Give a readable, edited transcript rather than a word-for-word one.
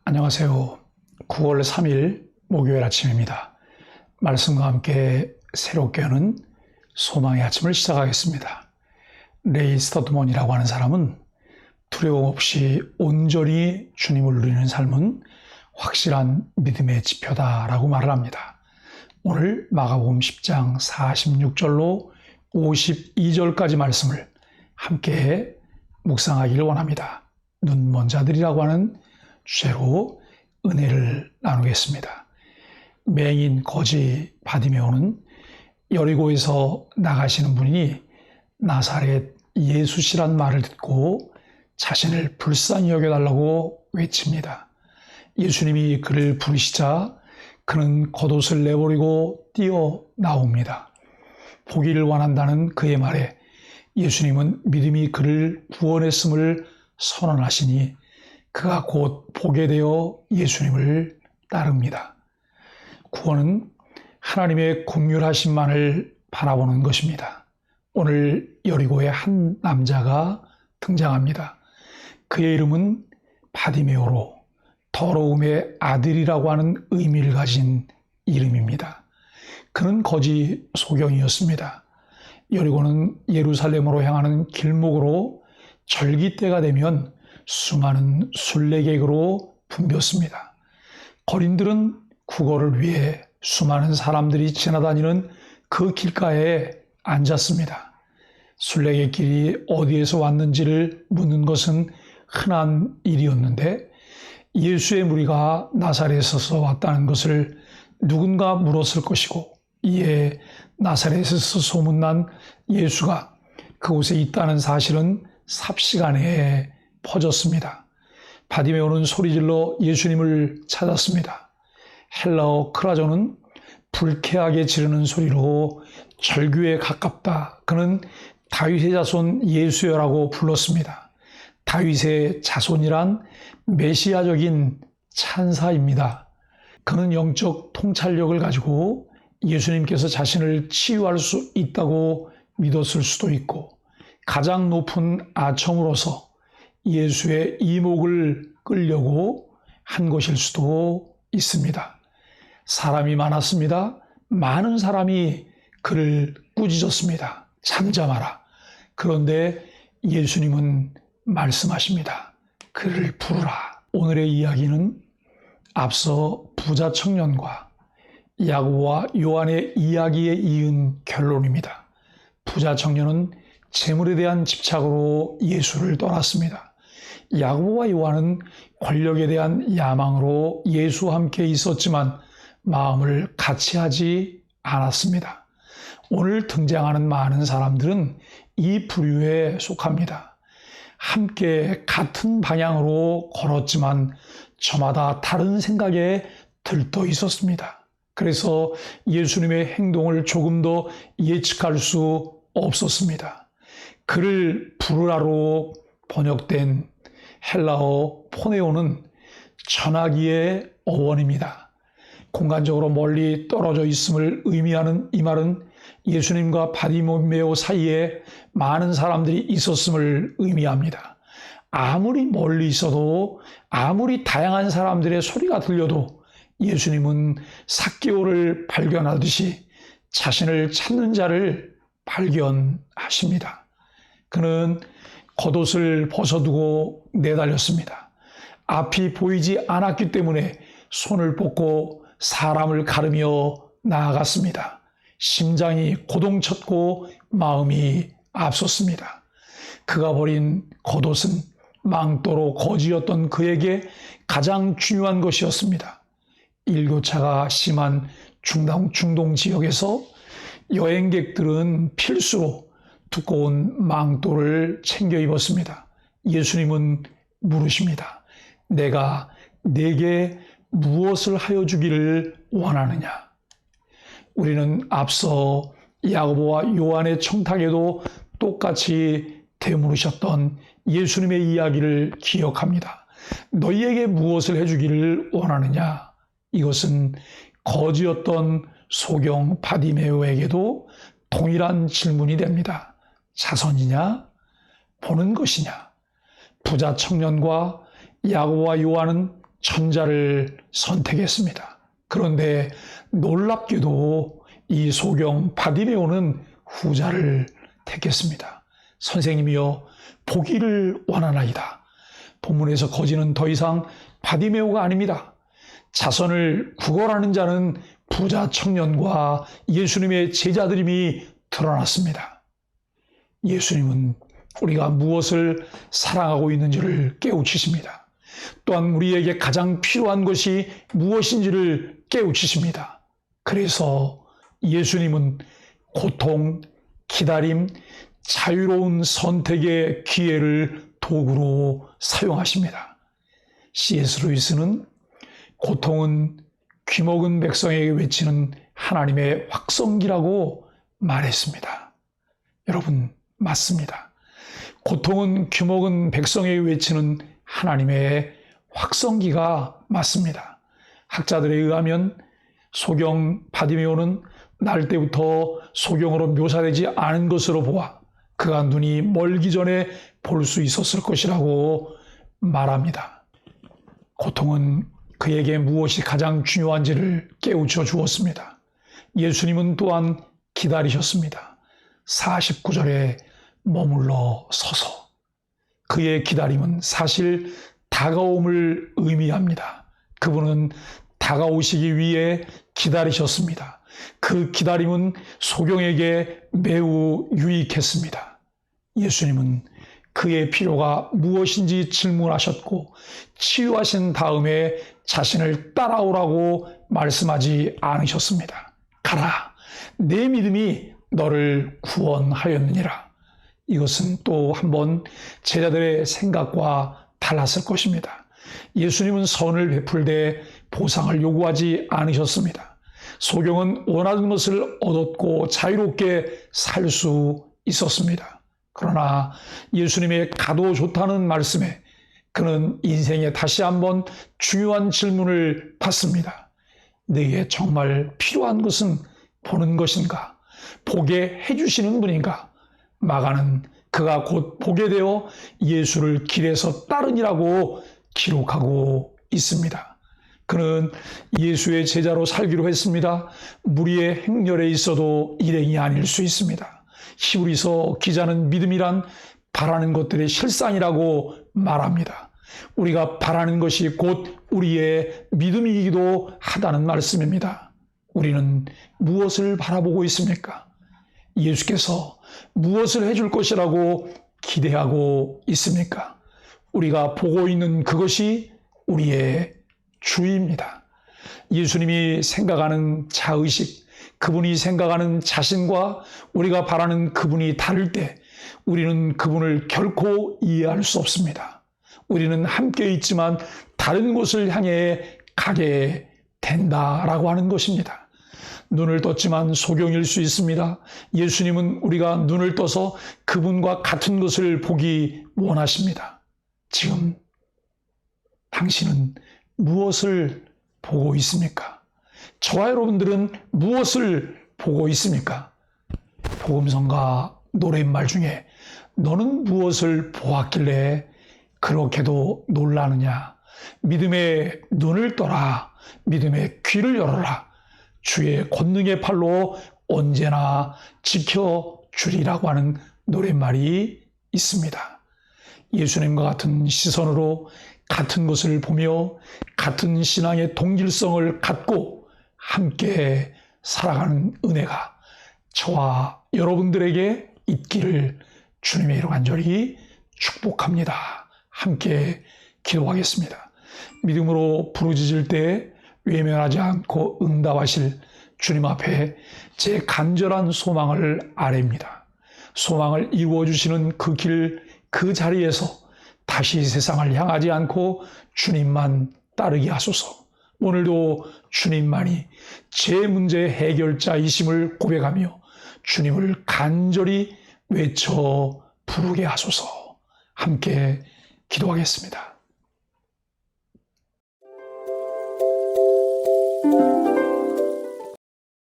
안녕하세요. 9월 3일 목요일 아침입니다. 말씀과 함께 새롭게 하는 소망의 아침을 시작하겠습니다. 레이 스터드먼이라고 하는 사람은 두려움 없이 온전히 주님을 누리는 삶은 확실한 믿음의 지표다라고 말을 합니다. 오늘 마가복음 10장 46절로 52절까지 말씀을 함께 묵상하기를 원합니다. 눈먼 자들이라고 하는 주제로 은혜를 나누겠습니다. 맹인 거지 바디메오는 여리고에서 나가시는 분이 나사렛 예수시란 말을 듣고 자신을 불쌍히 여겨달라고 외칩니다. 예수님이 그를 부르시자 그는 겉옷을 내버리고 뛰어나옵니다. 보기를 원한다는 그의 말에 예수님은 믿음이 그를 구원했음을 선언하시니 그가 곧 보게 되어 예수님을 따릅니다. 구원은 하나님의 긍휼하심만을 바라보는 것입니다. 오늘 여리고의 한 남자가 등장합니다. 그의 이름은 바디메오로 더러움의 아들이라고 하는 의미를 가진 이름입니다. 그는 거지 소경이었습니다. 여리고는 예루살렘으로 향하는 길목으로 절기 때가 되면 수많은 순례객으로 붐볐습니다. 거린들은 구걸을 위해 수많은 사람들이 지나다니는 그 길가에 앉았습니다. 순례객끼리 어디에서 왔는지를 묻는 것은 흔한 일이었는데 예수의 무리가 나사렛에서 왔다는 것을 누군가 물었을 것이고 이에 나사렛에서 소문난 예수가 그곳에 있다는 사실은 삽시간에 퍼졌습니다. 바디메오는 소리질러 예수님을 찾았습니다. 헬라어 크라조는 불쾌하게 지르는 소리로 절규에 가깝다. 그는 다윗의 자손 예수여라고 불렀습니다. 다윗의 자손이란 메시아적인 찬사입니다. 그는 영적 통찰력을 가지고 예수님께서 자신을 치유할 수 있다고 믿었을 수도 있고 가장 높은 아첨으로서 예수의 이목을 끌려고 한 것일 수도 있습니다. 사람이 많았습니다. 많은 사람이 그를 꾸짖었습니다. 잠잠하라. 그런데 예수님은 말씀하십니다. 그를 부르라. 오늘의 이야기는 앞서 부자 청년과 야고보와 요한의 이야기에 이은 결론입니다. 부자 청년은 재물에 대한 집착으로 예수를 떠났습니다. 야고보와 요한은 권력에 대한 야망으로 예수와 함께 있었지만 마음을 같이 하지 않았습니다. 오늘 등장하는 많은 사람들은 이 부류에 속합니다. 함께 같은 방향으로 걸었지만 저마다 다른 생각에 들떠 있었습니다. 그래서 예수님의 행동을 조금 더 예측할 수 없었습니다. 그를 부르라로 번역된 헬라어 포네오는 전화기의 어원입니다. 공간적으로 멀리 떨어져 있음을 의미하는 이 말은 예수님과 바디메오 사이에 많은 사람들이 있었음을 의미합니다. 아무리 멀리 있어도 아무리 다양한 사람들의 소리가 들려도 예수님은 삭개오를 발견하듯이 자신을 찾는 자를 발견하십니다. 그는 겉옷을 벗어두고 내달렸습니다. 앞이 보이지 않았기 때문에 손을 뻗고 사람을 가르며 나아갔습니다. 심장이 고동쳤고 마음이 앞섰습니다. 그가 버린 겉옷은 망토로 거지였던 그에게 가장 중요한 것이었습니다. 일교차가 심한 중동 지역에서 여행객들은 필수로 두꺼운 망토를 챙겨 입었습니다. 예수님은 물으십니다. 내가 네게 무엇을 하여 주기를 원하느냐? 우리는 앞서 야고보와 요한의 청탁에도 똑같이 되물으셨던 예수님의 이야기를 기억합니다. 너희에게 무엇을 해주기를 원하느냐? 이것은 거지였던 소경 바디메오에게도 동일한 질문이 됩니다. 자선이냐? 보는 것이냐? 부자 청년과 야고보와 요한은 천자를 선택했습니다. 그런데 놀랍게도 이 소경 바디메오는 후자를 택했습니다. 선생님이여 보기를 원하나이다. 본문에서 거지는 더 이상 바디메오가 아닙니다. 자선을 구걸하는 자는 부자 청년과 예수님의 제자들임이 드러났습니다. 예수님은 우리가 무엇을 사랑하고 있는지를 깨우치십니다. 또한 우리에게 가장 필요한 것이 무엇인지를 깨우치십니다. 그래서 예수님은 고통, 기다림, 자유로운 선택의 기회를 도구로 사용하십니다. C.S. 루이스는 고통은 귀먹은 백성에게 외치는 하나님의 확성기라고 말했습니다. 여러분, 맞습니다. 고통은 귀먹은 백성에게 외치는 하나님의 확성기가 맞습니다. 학자들에 의하면 소경 바디메오는 날 때부터 소경으로 묘사되지 않은 것으로 보아 그가 눈이 멀기 전에 볼 수 있었을 것이라고 말합니다. 고통은 그에게 무엇이 가장 중요한지를 깨우쳐 주었습니다. 예수님은 또한 기다리셨습니다. 49절에 머물러 서서. 그의 기다림은 사실 다가옴을 의미합니다. 그분은 다가오시기 위해 기다리셨습니다. 그 기다림은 소경에게 매우 유익했습니다. 예수님은 그의 필요가 무엇인지 질문하셨고 치유하신 다음에 자신을 따라오라고 말씀하지 않으셨습니다. 가라, 내 믿음이 너를 구원하였느니라. 이것은 또 한번 제자들의 생각과 달랐을 것입니다. 예수님은 선을 베풀되 보상을 요구하지 않으셨습니다. 소경은 원하는 것을 얻었고 자유롭게 살 수 있었습니다. 그러나 예수님의 가도 좋다는 말씀에 그는 인생에 다시 한번 중요한 질문을 받습니다. 내게 정말 필요한 것은 보는 것인가? 보게 해주시는 분인가? 마가는 그가 곧 보게 되어 예수를 길에서 따르니라고 기록하고 있습니다. 그는 예수의 제자로 살기로 했습니다. 무리의 행렬에 있어도 일행이 아닐 수 있습니다. 히브리서 기자는 믿음이란 바라는 것들의 실상이라고 말합니다. 우리가 바라는 것이 곧 우리의 믿음이기도 하다는 말씀입니다. 우리는 무엇을 바라보고 있습니까? 예수께서 무엇을 해줄 것이라고 기대하고 있습니까? 우리가 보고 있는 그것이 우리의 주입니다. 예수님이 생각하는 자의식, 그분이 생각하는 자신과 우리가 바라는 그분이 다를 때 우리는 그분을 결코 이해할 수 없습니다. 우리는 함께 있지만 다른 곳을 향해 가게 된다라고 하는 것입니다. 눈을 떴지만 소경일 수 있습니다. 예수님은 우리가 눈을 떠서 그분과 같은 것을 보기 원하십니다. 지금 당신은 무엇을 보고 있습니까? 저와 여러분들은 무엇을 보고 있습니까? 복음성가 노랫말 중에 너는 무엇을 보았길래 그렇게도 놀라느냐? 믿음의 눈을 떠라. 믿음의 귀를 열어라. 주의 권능의 팔로 언제나 지켜주리라고 하는 노랫말이 있습니다. 예수님과 같은 시선으로 같은 것을 보며 같은 신앙의 동질성을 갖고 함께 살아가는 은혜가 저와 여러분들에게 있기를 주님의 이름으로 간절히 축복합니다. 함께 기도하겠습니다. 믿음으로 부르짖을 때 외면하지 않고 응답하실 주님 앞에 제 간절한 소망을 아뢰입니다. 소망을 이루어주시는 그 길, 그 자리에서 다시 세상을 향하지 않고 주님만 따르게 하소서. 오늘도 주님만이 제 문제의 해결자이심을 고백하며 주님을 간절히 외쳐 부르게 하소서. 함께 기도하겠습니다.